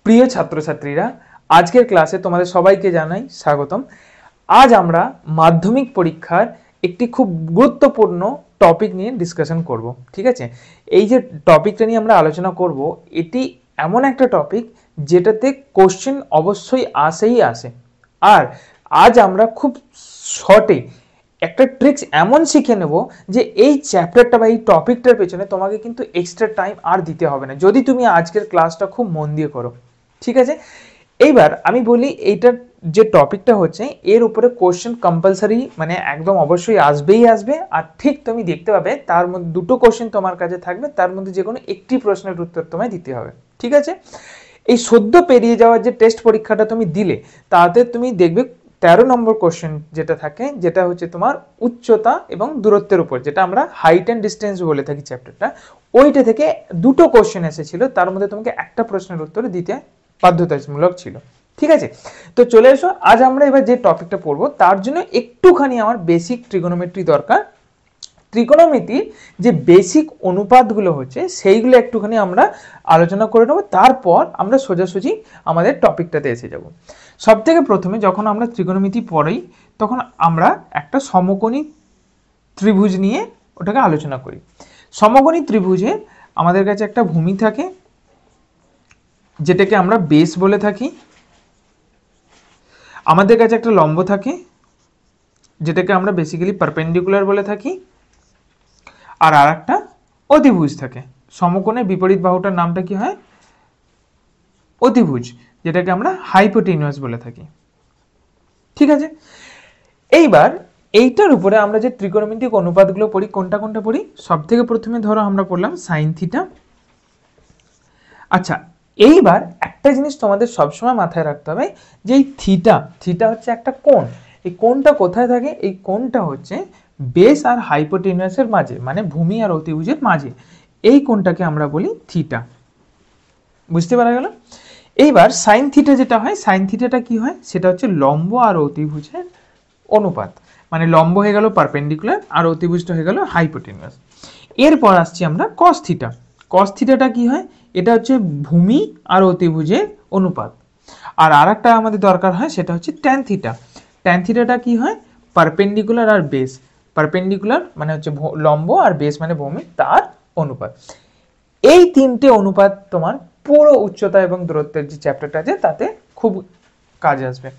প্রিয় ছাত্রছাত্রীরা, আজকের ক্লাসে তোমাদের সবাইকে জানাই স্বাগতম। আজ আমরা মাধ্যমিক পরীক্ষার একটি খুব গুরুত্বপূর্ণ টপিক নিয়ে ডিসকাশন করব। ঠিক আছে, এই যে টপিকটা নিয়ে আমরা আলোচনা করব, এটি এমন একটা টপিক যেটাতে কোশ্চেন অবশ্যই আসে। আর আজ আমরা খুব শর্টে একটা ট্রিক্স এমন শিখে নেব যে এই চ্যাপ্টারটা বা এই টপিকটার পেছনে তোমাকে কিন্তু এক্সট্রা টাইম আর দিতে হবে না, যদি তুমি আজকের ক্লাসটা খুব মন দিয়ে করো। ঠিক আছে, এইবার আমি বলি এইটার যে টপিকটা হচ্ছে এর উপরে কোশ্চেন কম্পালসারি, মানে একদম অবশ্যই আসবে। আর ঠিক তুমি দেখতে পাবে তার মধ্যে দুটো কোশ্চেন তোমার কাছে থাকবে, তার মধ্যে যে কোনো একটি প্রশ্নের উত্তর তোমায় দিতে হবে। ঠিক আছে, এই সদ্য পেরিয়ে যাওয়ার যে টেস্ট পরীক্ষাটা তুমি দিলে তাতে তুমি দেখবে 13 নম্বর কোশ্চেন যেটা থাকে, যেটা হচ্ছে তোমার উচ্চতা এবং দূরত্বের উপর, যেটা আমরা হাইট অ্যান্ড ডিস্টেন্স বলে থাকি চ্যাপ্টারটা, ওইটা থেকে দুটো কোশ্চেন এসেছিল, তার মধ্যে তোমাকে একটা প্রশ্নের উত্তর দিতে বাধ্যতামূলক ছিল। ঠিক আছে, তো চলে এসো, আজ আমরা এবার যে টপিকটা পড়বো তার জন্য একটুখানি আমার বেসিক ট্রিগোনোমেট্রি দরকার। ত্রিকোণমিতির যে বেসিক অনুপাতগুলো হচ্ছে সেইগুলো একটুখানি আমরা আলোচনা করে নেব, তারপর আমরা সোজাসুজি আমাদের টপিকটাতে এসে যাব। সব থেকে প্রথমে যখন আমরা ত্রিকোণমিতি পড়ি তখন আমরা একটা সমকোণী ত্রিভুজ নিয়ে ওটাকে আলোচনা করি। সমকোণী ত্রিভুজে আমাদের কাছে একটা ভূমি থাকে যেটাকে আমরা বেস বলে থাকি, আমাদের কাছে একটা লম্ব থাকে যেটাকে আমরা বেসিক্যালি পারপেন্ডিকুলার বলে থাকি, আর একটা অতিভুজ থাকে। সমকোণের বিপরীত বাহুটার নামটা কি হয়? অতিভুজ, যেটাকে আমরা হাইপোটেনিয়াস বলে থাকি। ঠিক আছে, এইবার এইটার উপরে আমরা যে ত্রিকোণমিতিক অনুপাতগুলো পড়ি, কোনটা পড়ি? সব থেকে প্রথমে ধরো আমরা পড়লাম সাইন থিটা। আচ্ছা, এইবার একটা জিনিস তোমাদের সবসময় মাথায় রাখতে হবে যে এই থিটা হচ্ছে একটা কোণ। এই কোণটা কোথায় থাকে? এই কোণটা হচ্ছে বেস আর হাইপোটেনিয়াসের মাঝে, মানে ভূমি আর অতিভুজের মাঝে। এই কোণটাকে আমরা বলি থিটা। বুঝতে পারা গেল? এইবার সাইন থিটা যেটা হয়, সাইন থিটাটা কি হয়? সেটা হচ্ছে লম্ব আর অতিভুজের অনুপাত, মানে লম্ব হয়ে গেল পারপেন্ডিকুলার আর অতিভুজটা হয়ে গেল হাইপোটেনিয়াস। এরপর আসছি আমরা কস থিটা। কস থিটাটা কি হয়? এটা হচ্ছে ভূমি আর অতিভুজের অনুপাত। আর আরেকটা আমাদের দরকার হয়, সেটা হচ্ছে ট্যান থিটা। ট্যান থিটাটা কি হয়? পারপেন্ডিকুলার আর বেস। পারপেন্ডিকুলার মানে হচ্ছে লম্ব, আর বেস মানে ভূমি, তার অনুপাত। এই তিনটে অনুপাত তোমার পুরো উচ্চতা এবং দূরত্বের যে চ্যাপ্টারটা আছে তাতে খুব কাজে আসবে।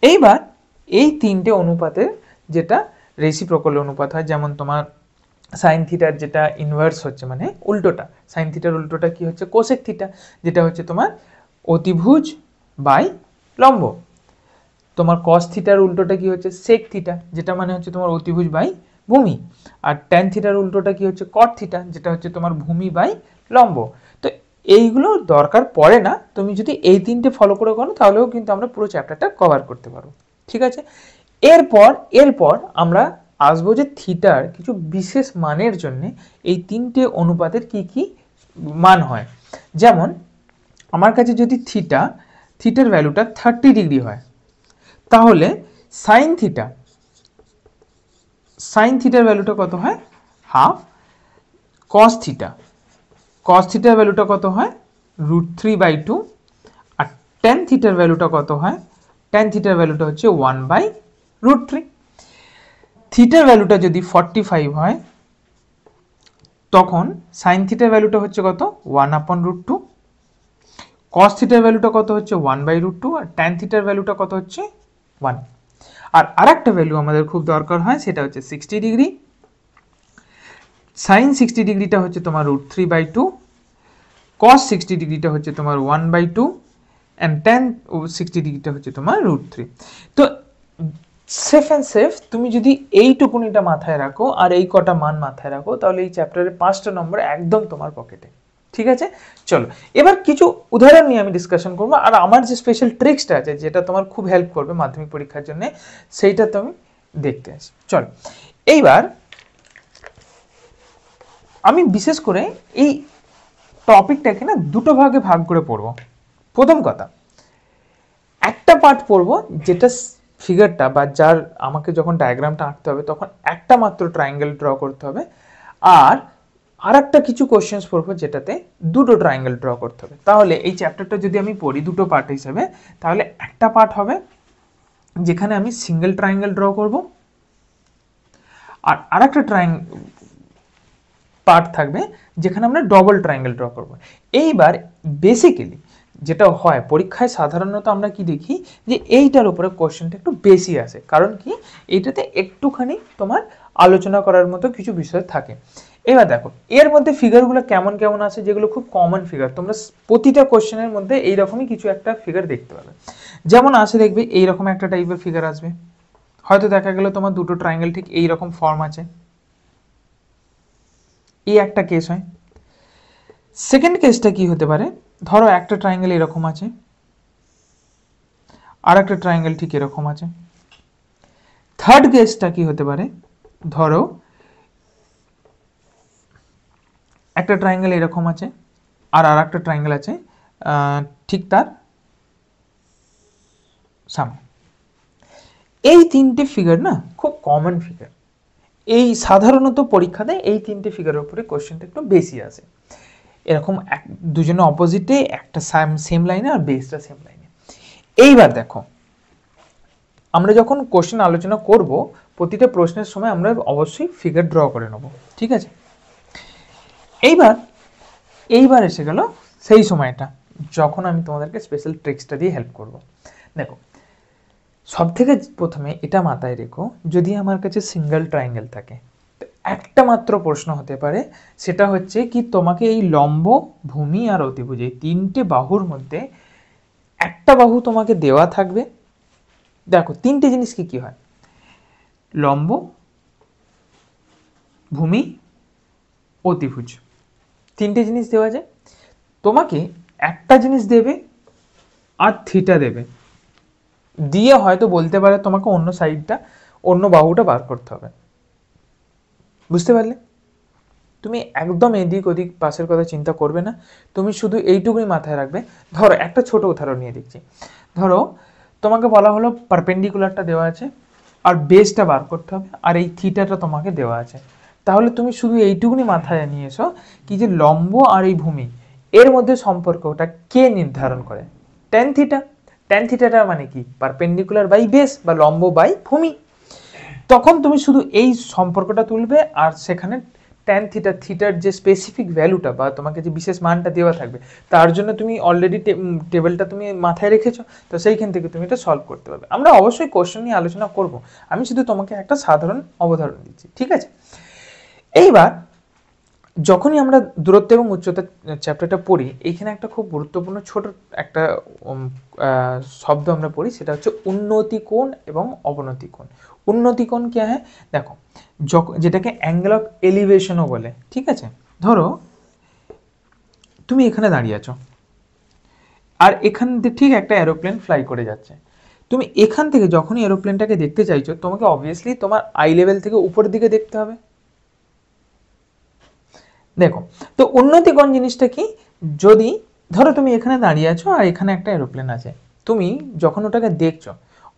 এইবার এই তিনটে অনুপাতের যেটা রেসিপ্রোকাল অনুপাত হয়, যেমন তোমার সাইন থিটার যেটা ইনভার্স হচ্ছে, মানে উল্টোটা, সাইন থিটার উল্টোটা কি হচ্ছে? কোসেক থিটা, যেটা হচ্ছে তোমার অতিভুজ বাই লম্ব। তোমার কস থিটার উল্টোটা কি হচ্ছে? সেক থিটা, যেটা মানে হচ্ছে তোমার অতিভুজ বাই ভূমি। আর ট্যান থিটার উল্টোটা কি হচ্ছে? কট থিটা, যেটা হচ্ছে তোমার ভূমি বাই লম্ব। তো এইগুলো দরকার পড়ে না, তুমি যদি এই তিনটে ফলো করে করো তাহলেও কিন্তু আমরা পুরো চ্যাপ্টারটা কভার করতে পারবো। ঠিক আছে, এরপর আমরা আসবো যে থিটার কিছু বিশেষ মানের জন্য এই তিনটে অনুপাতের কি মান হয়। যেমন আমার কাছে যদি থিটার ভ্যালুটা 30 ডিগ্রি হয়, তাহলে সাইন থিটার ভ্যালুটা কত হয়? হাফ। কস থিটার ভ্যালুটা কত হয়? √3/2। আর ট্যান থিটার ভ্যালুটা কত হয়? ট্যান থিটার ভ্যালুটা হচ্ছে 1/√3। থিটার ভ্যালুটা যদি 45 হয়, তখন সাইন থিটার ভ্যালুটা হচ্ছে কত? 1/√2। কস থিটার ভ্যালুটা কত হচ্ছে? 1/√2। আর ট্যান থিটার ভ্যালুটা কত হচ্ছে? 1। আর আরেকটা ভ্যালু আমাদের খুব দরকার হয়, সেটা হচ্ছে 60 ডিগ্রি। সাইন 60 ডিগ্রিটা হচ্ছে তোমার √3/2, কস 60 ডিগ্রিটা হচ্ছে তোমার 1/2, অ্যান্ড ট্যান 60 ডিগ্রিটা হচ্ছে তোমার √3। তো সেফ তুমি যদি এইটুকুনিটা মাথায় রাখো আর এই কটা মান মাথায় রাখো, তাহলে এই চ্যাপ্টারের 5টা নম্বর একদম তোমার পকেটে। ঠিক আছে, চলো এবার কিছু উদাহরণ নিয়ে আমি ডিসকাশন করবো, আর আমার যে স্পেশাল ট্রিক্সটা আছে যেটা তোমার খুব হেল্প করবে মাধ্যমিক পরীক্ষার জন্য, সেইটা তুমি দেখতে আসি। চলো, এইবার আমি বিশেষ করে এই টপিকটাকে না দুটো ভাগে ভাগ করে পড়বো। প্রথম কথা, একটা পার্ট পড়বো যেটা ফিগারটা বা যার আমাকে যখন ডায়াগ্রামটা আঁকতে হবে তখন একটা মাত্র ট্রায়াঙ্গেল ড্র করতে হবে, আর আর একটা কিছু কোশ্চেন্স পড়বো যেটাতে দুটো ট্রায়াঙ্গেল ড্র করতে হবে। তাহলে এই চ্যাপ্টারটা যদি আমি পড়ি দুটো পার্ট হিসেবে, তাহলে একটা পার্ট হবে যেখানে আমি সিঙ্গেল ট্রায়াঙ্গেল ড্র করব, আর আরেকটা পার্ট থাকবে যেখানে আমরা ডবল ট্রায়াঙ্গেল ড্র করব। এইবার বেসিক্যালি যেটা হয় পরীক্ষায় সাধারণত আমরা কি দেখি যে এইটার উপরে কোশ্চেনটা একটু বেশি আসে, কারণ কি এইটাতে একটুখানি তোমার আলোচনা করার মতো কিছু বিষয় থাকে। এবার দেখো এর মধ্যে ফিগারগুলো কেমন কেমন আছে, যেগুলো খুব কমন ফিগার, তোমরা প্রতিটা কোশ্চেনের মধ্যে এইরকমই কিছু একটা ফিগার দেখতে পাবে। যেমন আসে দেখবে এইরকম একটা টাইপের ফিগার আসবে, হয়তো দেখা গেল তোমার দুটো ট্রায়াঙ্গেল ঠিক এইরকম ফর্ম আছে, এই একটা কেস হয়। সেকেন্ড কেসটা কি হতে পারে, ধরো একটা ট্রায়াঙ্গেল এরকম আছে, আর একটা ট্রায়াঙ্গেল ঠিক এরকম আছে। থার্ড কেসটা কি হতে পারে, ধরো একটা ট্রায়াঙ্গেল এরকম আছে, আর একটা ট্রায়াঙ্গেল আছে ঠিক তার সামনে। এই তিনটে ফিগার না খুব কমন ফিগার, এই সাধারণত পরীক্ষাতে এই তিনটে ফিগারের উপরে কোশ্চেনটা একটু বেশি আসে। এরকম দুজনে অপোজিটে, একটা সেম লাইনে আর বেসটা সেম লাইনে। এইবার দেখো আমরা যখন কোশ্চেন আলোচনা করব প্রতিটা প্রশ্নের সময় আমরা অবশ্যই ফিগার ড্র করে নেব, ঠিক আছে। এইবার এসে গেল সেই সময়টা যখন আমি তোমাদেরকে স্পেশাল ট্রিক্সটা দিয়ে হেল্প করব। দেখো সব থেকে প্রথমে এটা মাথায় রেখো, যদি আমার কাছে সিঙ্গেল ট্রায়াঙ্গেল থাকে একটা মাত্র প্রশ্ন হতে পারে, সেটা হচ্ছে কি তোমাকে এই লম্ব, ভূমি আর অতিভুজ এই তিনটে বাহুর মধ্যে একটা বাহু তোমাকে দেওয়া থাকবে। দেখো তিনটে জিনিস কি কি হয়, লম্ব, ভূমি, অতিভুজ, তিনটে জিনিস দেওয়া যায়। তোমাকে একটা জিনিস দেবে আর থিটা দেবে, দিয়ে হয়তো বলতে পারে তোমাকে অন্য সাইডটা, অন্য বাহুটা বার করতে হবে। বুঝতে পারলে? তুমি একদম এদিক ওদিক পাশের কথা চিন্তা করবে না, তুমি শুধু এইটুকুই মাথায় রাখবে। ধরো একটা ছোট উদাহরণ নিয়ে দিচ্ছি, ধরো তোমাকে বলা হলো পারপেন্ডিকুলারটা দেওয়া আছে আর বেসটা বার করতে হবে, আর এই থিটাটা তোমাকে দেওয়া আছে। তাহলে তুমি শুধু এইটুকুনি মাথায় নিয়ে এসো কি যে লম্ব আর এই ভূমি এর মধ্যে সম্পর্কটা কে নির্ধারণ করে, ট্যান থিটা। ট্যান থিটাটা মানে কি, পারপেন্ডিকুলার বাই বেস বা লম্ব বাই ভূমি। তখন তুমি শুধু এই সম্পর্কটা তুলবে আর সেখানে ট্যান থিটা, থিটার যে স্পেসিফিক ভ্যালুটা বা তোমাকে যে বিশেষ মানটা দেওয়া থাকবে তার জন্য তুমি অলরেডি টেবিলটা তুমি মাথায় রেখেছো, তো সেইখান থেকে তুমি এটা সলভ করতে পারবে। আমরা অবশ্যই কোশ্চেন নিয়ে আলোচনা করব, আমি শুধু তোমাকে একটা সাধারণ অবধারণ দিচ্ছি, ঠিক আছে। এইবার যখনই আমরা দূরত্ব এবং উচ্চতা চ্যাপ্টারটা পড়ি, এইখানে একটা খুব গুরুত্বপূর্ণ ছোট একটা শব্দ আমরা পড়ি, সেটা হচ্ছে উন্নতি কোণ এবং অবনতি কোণ। উন্নতি কোণ কে হ্যাঁ, দেখো যেটাকে অ্যাঙ্গেল অফ এলিভেশনও বলে, ঠিক আছে। ধরো তুমি এখানে দাঁড়িয়ে আছো আর এখান থেকে ঠিক একটা এরোপ্লেন ফ্লাই করে যাচ্ছে, তুমি এখান থেকে যখনই এরোপ্লেনটাকে দেখতে চাইছো তোমাকে অবভিয়াসলি তোমার আই লেভেল থেকে উপরের দিকে দেখতে হবে। দেখো তো উন্নতি কোণ জিনিসটা কি, যদি ধরো তুমি এখানে দাঁড়িয়ে আছো আর এখানে একটা এরোপ্লেন আছে, তুমি যখন ওটাকে দেখছো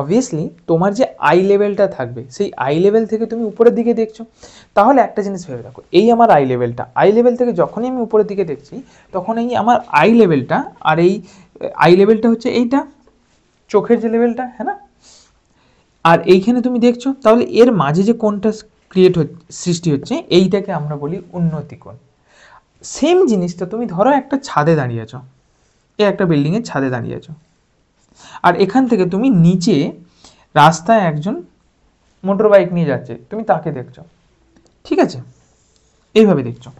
অবভিয়াসলি তোমার যে আই লেভেলটা থাকবে সেই আই লেভেল থেকে তুমি উপরের দিকে দেখছো। তাহলে একটা জিনিস ভেবে রাখো, এই আমার আই লেভেলটা, আই লেভেল থেকে যখনই আমি উপরের দিকে দেখছি তখন এই আমার আই লেভেলটা, আর এই আই লেভেলটা হচ্ছে এইটা চোখের যে লেভেলটা, হ্যাঁ না, আর এইখানে তুমি দেখছো, তাহলে এর মাঝে যে কোণটা সৃষ্টি হচ্ছে এইটাকে আমরা বলি উন্নতি কোণ। সেম জিনিসটা তুমি ধরো একটা ছাদে দাঁড়িয়ে আছো, একটা বিল্ডিংয়ের ছাদে দাঁড়িয়ে আছো, আর এখান থেকে তুমি নিচে রাস্তায় একজন মোটর বাইক নিয়ে যাচ্ছে, তুমি তাকে দেখছো, ঠিক আছে, এইভাবে দেখছো।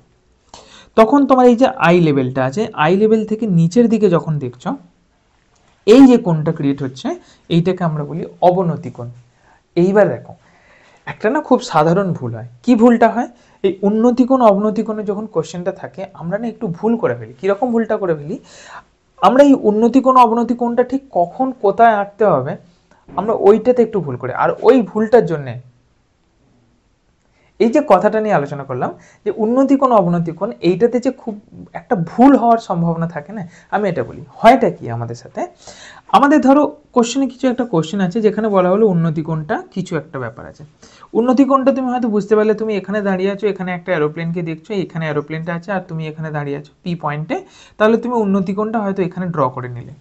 তখন তোমার এই যে আই লেভেলটা আছে, আই লেভেল থেকে নিচের দিকে যখন দেখছো এই যে কোণটা ক্রিয়েট হচ্ছে এইটাকে আমরা বলি অবনতি কোণ। এইবার দেখো একটা না খুব সাধারণ ভুল হয়, কি ভুলটা হয়, এই উন্নতি কোণ অবনতি কোণে যখন কোশ্চেনটা থাকে আমরা না একটু ভুল করে ফেলি। কিরকম ভুলটা করে ফেলি, আমরা এই উন্নতি কোণ অবনতি কোণটা ঠিক কখন কোথায় আঁকতে হবে আমরা ওইটাতে একটু ভুল করি, আর ওই ভুলটার জন্যে এই যে কথাটা নিয়ে আলোচনা করলাম যে উন্নতি কোণ অবনতি কোণ, এইটাতে যে খুব একটা ভুল হওয়ার সম্ভাবনা থাকে না, আমি এটা বলি হয়টা কি আমাদের সাথে, আমাদের ধরো কোশ্চেনে কিছু একটা কোশ্চেন আছে যেখানে বলা হলো উন্নতি কোণটা কিছু একটা ব্যাপার আছে। উন্নতি কোণটা তুমি হয়তো বুঝতে পারলে, তুমি এখানে দাঁড়িয়ে আছো, এখানে একটা এরোপ্লেনকে দেখছো, এখানে এরোপ্লেনটা আছে আর তুমি এখানে দাঁড়িয়ে আছো পি পয়েন্টে, তাহলে তুমি উন্নতি কোণটা হয়তো এখানে ড্র করে নিলে,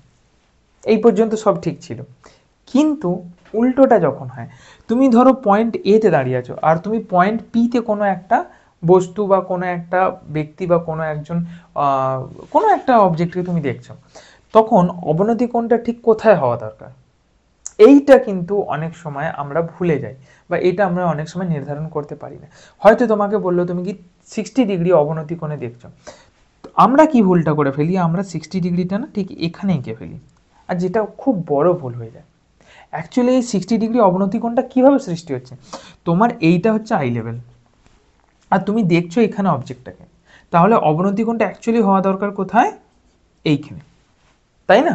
এই পর্যন্ত সব ঠিক ছিল। কিন্তু উল্টোটা যখন হয়, তুমি ধরো পয়েন্ট এতে দাঁড়িয়ে আছো আর তুমি পয়েন্ট পিতে কোনো একটা বস্তু বা কোনো একটা ব্যক্তি বা কোনো একজন কোনো একটা অবজেক্টকে তুমি দেখছো, তখন অবনতি কোণটা ঠিক কোথায় হওয়া দরকার, এইটা কিন্তু অনেক সময় আমরা ভুলে যাই বা এটা আমরা অনেক সময় নির্ধারণ করতে পারি না। হয়তো তোমাকে বললো তুমি কি 60 ডিগ্রি অবনতি কোণে দেখছো, আমরা কি ভুলটা করে ফেলি, আমরা 60 ডিগ্রিটা না ঠিক এখানে এঁকে ফেলি, আর যেটা খুব বড় ভুল হয়ে যায়। অ্যাকচুয়ালি এই 60 ডিগ্রি অবনতি কোণটা কীভাবে সৃষ্টি হচ্ছে, তোমার এইটা হচ্ছে আই লেভেল আর তুমি দেখছো এখানে অবজেক্টটাকে, তাহলে অবনতি কোণটা অ্যাকচুয়ালি হওয়া দরকার কোথায়, এইখানে, তাই না?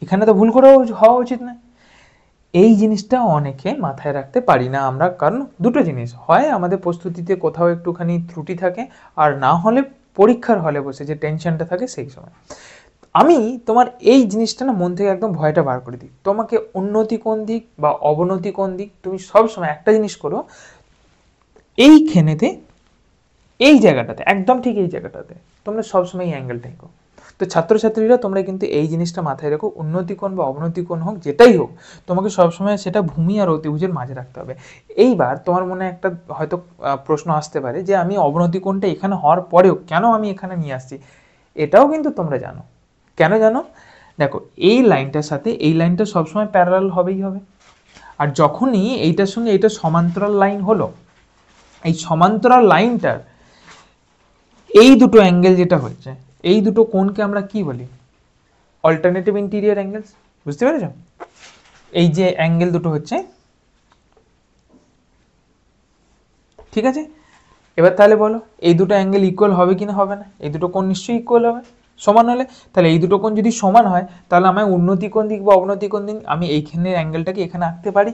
এখানে তো ভুল করে হওয়া উচিত না। এই জিনিসটা অনেকে মাথায় রাখতে পারি না আমরা, কারণ দুটো জিনিস হয়, আমাদের প্রস্তুতিতে কোথাও একটুখানি ত্রুটি থাকে, আর না হলে পরীক্ষার হলে বসে যে টেনশনটা থাকে সেই সময়। আমি তোমার এই জিনিসটা না মন থেকে একদম ভয়টা বার করে দিই, তোমাকে উন্নতি কোন দিক বা অবনতি কোন দিক, তুমি সবসময় একটা জিনিস করো, এইখানেতে এই জায়গাটাতে একদম ঠিক এই জায়গাটাতে তোমরা সবসময় এই অ্যাঙ্গেলটাই করো। তো ছাত্রছাত্রীরা তোমরা কিন্তু এই জিনিসটা মাথায় রেখো, উন্নতি কোণ বা অবনতি কোণ হোক যেটাই হোক, তোমাকে সবসময় সেটা ভূমি আর অতিভুজের মাঝে রাখতে হবে। এইবার তোমার মনে একটা হয়তো প্রশ্ন আসতে পারে যে আমি অবনতি কোণটা এখানে হওয়ার পরেও কেন আমি এখানে নিয়ে আসছি, এটাও কিন্তু তোমরা জানো। কেন জানো? দেখো, এই লাইনটার সাথে এই লাইনটা সবসময় প্যারালাল হবেই হবে, আর যখনই এইটার সঙ্গে এটা সমান্তরাল লাইন হলো, এই সমান্তরাল লাইনটার এই দুটো অ্যাঙ্গেল যেটা হচ্ছে, এই দুটো কোণকে আমরা কি বলি, অল্টারনেটিভ ইন্টিরিয়র অ্যাঙ্গেলস। বুঝতে পেরেছ? এই যে অ্যাঙ্গেল দুটো হচ্ছে, ঠিক আছে? এবার তাহলে বলো এই দুটো অ্যাঙ্গেল ইকুয়াল হবে কি না হবে না? এই দুটো কোণ নিশ্চয়ই ইকুয়াল হবে, সমান হলে। তাহলে এই দুটো কোণ যদি সমান হয়, তাহলে আমায় উন্নতি কোণ দিক বা অবনতি কোণ দিক আমি এইখানে অ্যাঙ্গেলটাকে এখানে আঁকতে পারি,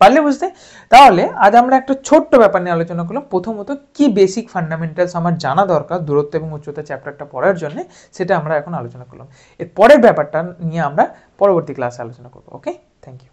পারলে বুঝতে? তাহলে আজ আমরা একটা ছোট্ট ব্যাপার নিয়ে আলোচনা করলাম। প্রথমত কি বেসিক ফান্ডামেন্টালস আমার জানা দরকার দূরত্ব এবং উচ্চতা চ্যাপ্টারটা পড়ার জন্য, সেটা আমরা এখন আলোচনা করলাম। এর পরের ব্যাপারটা নিয়ে আমরা পরবর্তী ক্লাসে আলোচনা করবো। ওকে, থ্যাংক ইউ।